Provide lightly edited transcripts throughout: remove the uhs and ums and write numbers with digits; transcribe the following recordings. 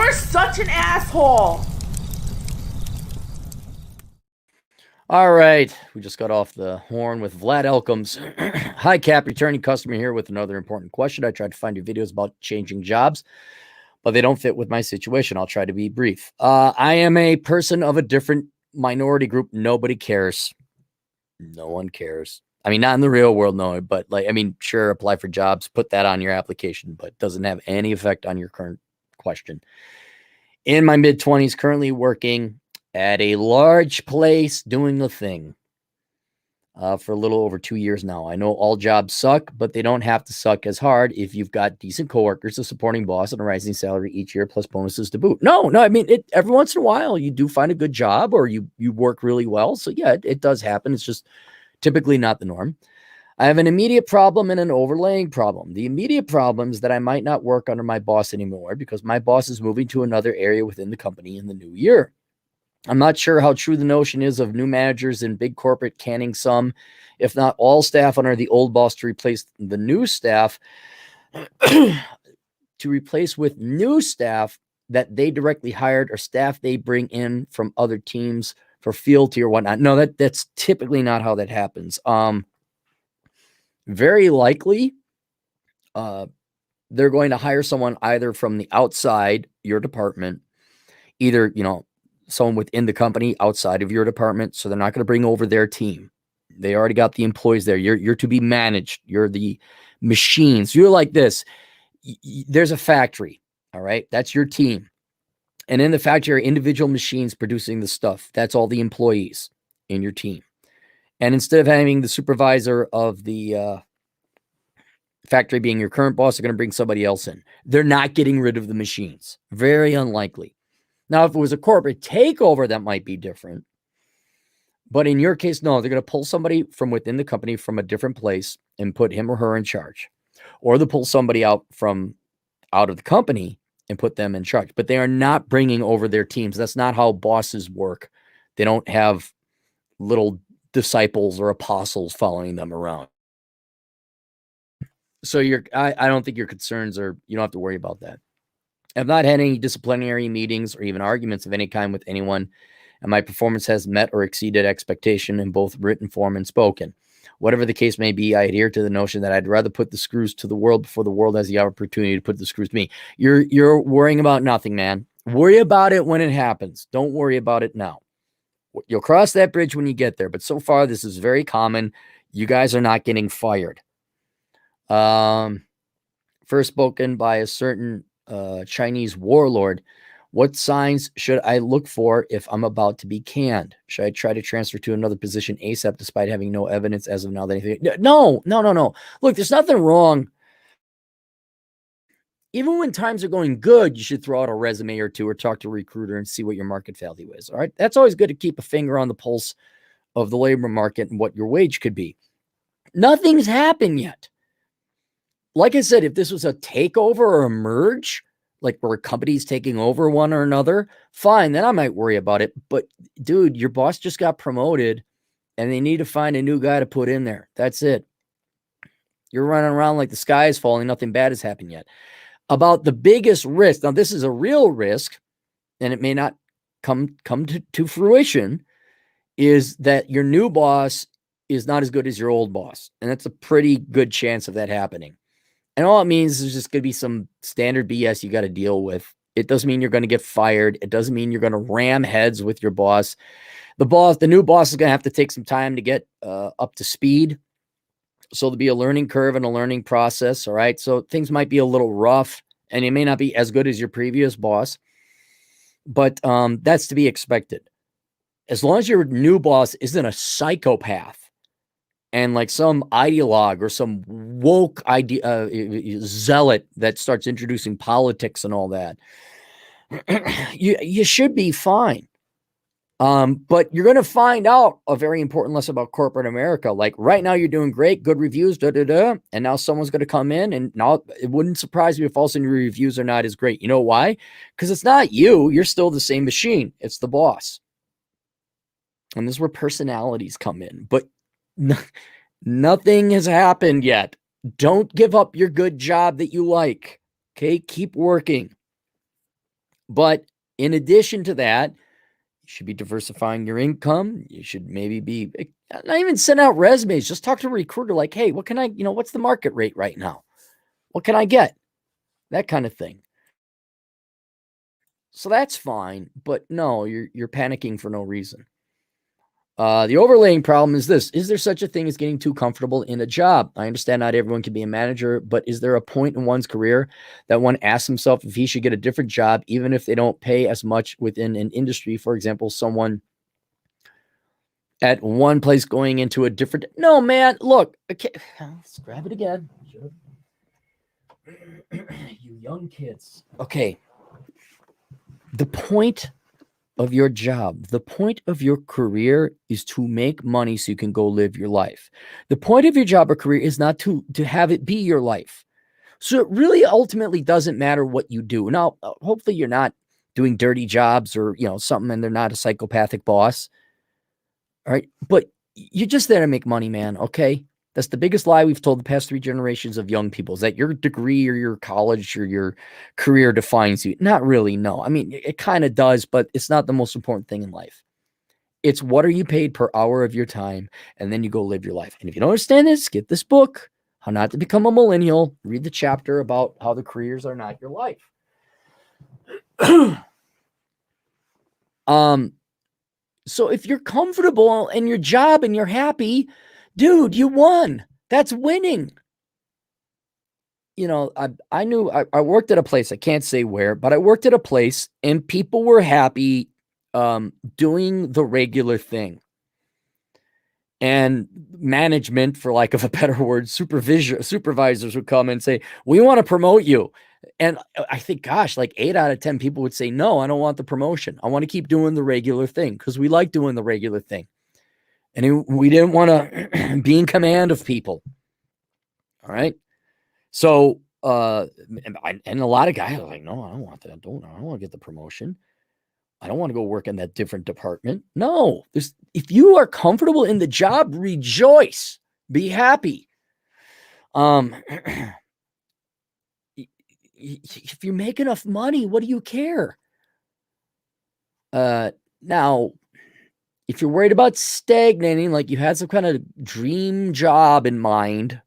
are such an asshole. All right, we just got off the horn with Vlad Elkins. Hi, Cap, returning customer here with another important question. I tried to find your videos about changing jobs, but they don't fit with my situation. I'll try to be brief. I am a person of a different minority group. Nobody cares. No one cares. I mean, not in the real world, no, but sure, apply for jobs, put that on your application, but doesn't have any effect on your current question. In my mid-20s, currently working at a large place doing the thing for a little over 2 years now. I know all jobs suck, but they don't have to suck as hard if you've got decent coworkers, a supporting boss, and a rising salary each year, plus bonuses to boot. No, I mean, every once in a while, you do find a good job or you work really well. So yeah, it does happen. It's just typically not the norm. I have an immediate problem and an overlaying problem. The immediate problem is that I might not work under my boss anymore because my boss is moving to another area within the company in the new year. I'm not sure how true the notion is of new managers in big corporate canning some, if not all staff under the old boss to replace the new staff, to replace with new staff that they directly hired or staff they bring in from other teams for fealty or whatnot. No, that's typically not how that happens. Very likely, they're going to hire someone either from the outside your department, either, someone within the company outside of your department. So they're not going to bring over their team. They already got the employees there. You're to be managed. You're the machines. You're like this. There's a factory. All right. That's your team. And in the factory are individual machines producing the stuff. That's all the employees in your team. And instead of having the supervisor of the factory being your current boss, they're going to bring somebody else in. They're not getting rid of the machines. Very unlikely. Now, if it was a corporate takeover, that might be different. But in your case, no, they're going to pull somebody from within the company from a different place and put him or her in charge. Or they'll pull somebody out of the company and put them in charge. But they are not bringing over their teams. That's not how bosses work. They don't have little disciples or apostles following them around. So I don't think your concerns are, you don't have to worry about that. I've not had any disciplinary meetings or even arguments of any kind with anyone, and my performance has met or exceeded expectation in both written form and spoken. Whatever the case may be, I adhere to the notion that I'd rather put the screws to the world before the world has the opportunity to put the screws to me. You're worrying about nothing, man. Worry about it when it happens. Don't worry about it now. You'll cross that bridge when you get there. But so far, this is very common. You guys are not getting fired. First spoken by a certain Chinese warlord. What signs should I look for if I'm about to be canned? Should I try to transfer to another position ASAP despite having no evidence as of now that anything? No. Look, there's nothing wrong. Even when times are going good, you should throw out a resume or two or talk to a recruiter and see what your market value is. All right. That's always good to keep a finger on the pulse of the labor market and what your wage could be. Nothing's happened yet. Like I said, if this was a takeover or a merge, like where companies taking over one or another, fine, then I might worry about it. But dude, your boss just got promoted and they need to find a new guy to put in there. That's it. You're running around like the sky is falling. Nothing bad has happened yet. About the biggest risk. Now, this is a real risk, and it may not come to fruition, is that your new boss is not as good as your old boss. And that's a pretty good chance of that happening. And all it means is just going to be some standard BS you got to deal with. It doesn't mean you're going to get fired. It doesn't mean you're going to ram heads with your boss. The new boss is going to have to take some time to get up to speed. So there'll be a learning curve and a learning process. All right. So things might be a little rough and it may not be as good as your previous boss, but that's to be expected. As long as your new boss isn't a psychopath and like some ideologue or some woke zealot that starts introducing politics and all that, you should be fine. But you're going to find out a very important lesson about corporate America. Like right now, you're doing great, good reviews, and now someone's going to come in, and now it wouldn't surprise me if all of a sudden your reviews are not as great. You know why? Because it's not you. You're still the same machine. It's the boss. And this is where personalities come in. But nothing has happened yet. Don't give up your good job that you like. Okay, keep working. But in addition to that, you should be diversifying your income. You should maybe be not even send out resumes. Just talk to a recruiter like, hey, what can I, what's the market rate right now? What can I get? That kind of thing. So that's fine, but no, you're panicking for no reason. The overlaying problem is this. Is there such a thing as getting too comfortable in a job? I understand not everyone can be a manager, but is there a point in one's career that one asks himself if he should get a different job, even if they don't pay as much within an industry? For example, someone at one place going into a different. No, man, look. Okay, let's grab it again. You young kids. Okay. The point of your job, the point of your career is to make money so you can go live your life. The point of your job or career is not to have it be your life. So it really ultimately doesn't matter what you do. Now, hopefully you're not doing dirty jobs or, something and they're not a psychopathic boss. All right. But you're just there to make money, man. Okay. That's the biggest lie we've told the past 3 generations of young people, is that your degree or your college or your career defines you. Not really. No. I mean, it kind of does, but it's not the most important thing in life. It's what are you paid per hour of your time? And then you go live your life. And if you don't understand this, get this book, How Not to Become a Millennial. Read the chapter about how the careers are not your life. So if you're comfortable in your job and you're happy, dude, you won. That's winning. I knew I worked at a place, I can't say where, but I worked at a place and people were happy doing the regular thing. And management, for lack of a better word, supervisors would come and say, we want to promote you. And I think, gosh, like 8 out of 10 people would say, no, I don't want the promotion. I want to keep doing the regular thing because we like doing the regular thing. And we didn't want to be in command of people. All right. So, and a lot of guys are like, no, I don't want that. I don't want to get the promotion. I don't want to go work in that different department. No, if you are comfortable in the job, rejoice, be happy. If you make enough money, what do you care? Now, if you're worried about stagnating, like you had some kind of dream job in mind,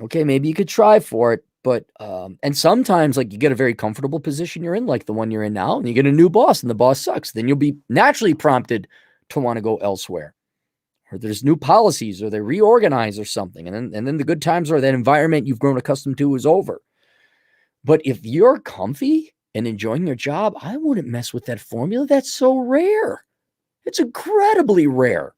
okay, maybe you could try for it. But, and sometimes like you get a very comfortable position you're in, like the one you're in now, and you get a new boss and the boss sucks. Then you'll be naturally prompted to want to go elsewhere, or there's new policies or they reorganize or something. And then the good times or that environment you've grown accustomed to is over. But if you're comfy and enjoying your job, I wouldn't mess with that formula. That's so rare. It's incredibly rare.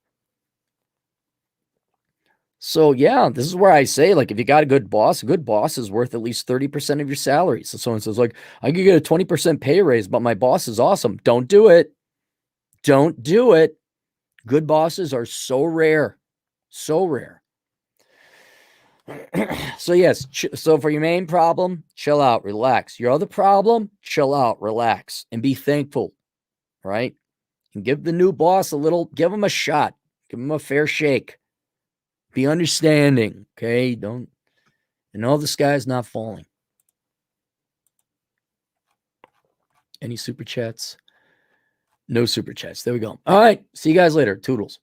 So yeah, this is where I say, like, if you got a good boss is worth at least 30% of your salary. So someone says, like, I could get a 20% pay raise, but my boss is awesome. Don't do it. Don't do it. Good bosses are so rare. So rare. So yes, so for your main problem, chill out, relax. Your other problem, chill out, relax, and be thankful, right? And give the new boss give him a shot. Give him a fair shake. Be understanding, okay? Don't, the sky's not falling. Any super chats? No super chats. There we go. All right. See you guys later. Toodles.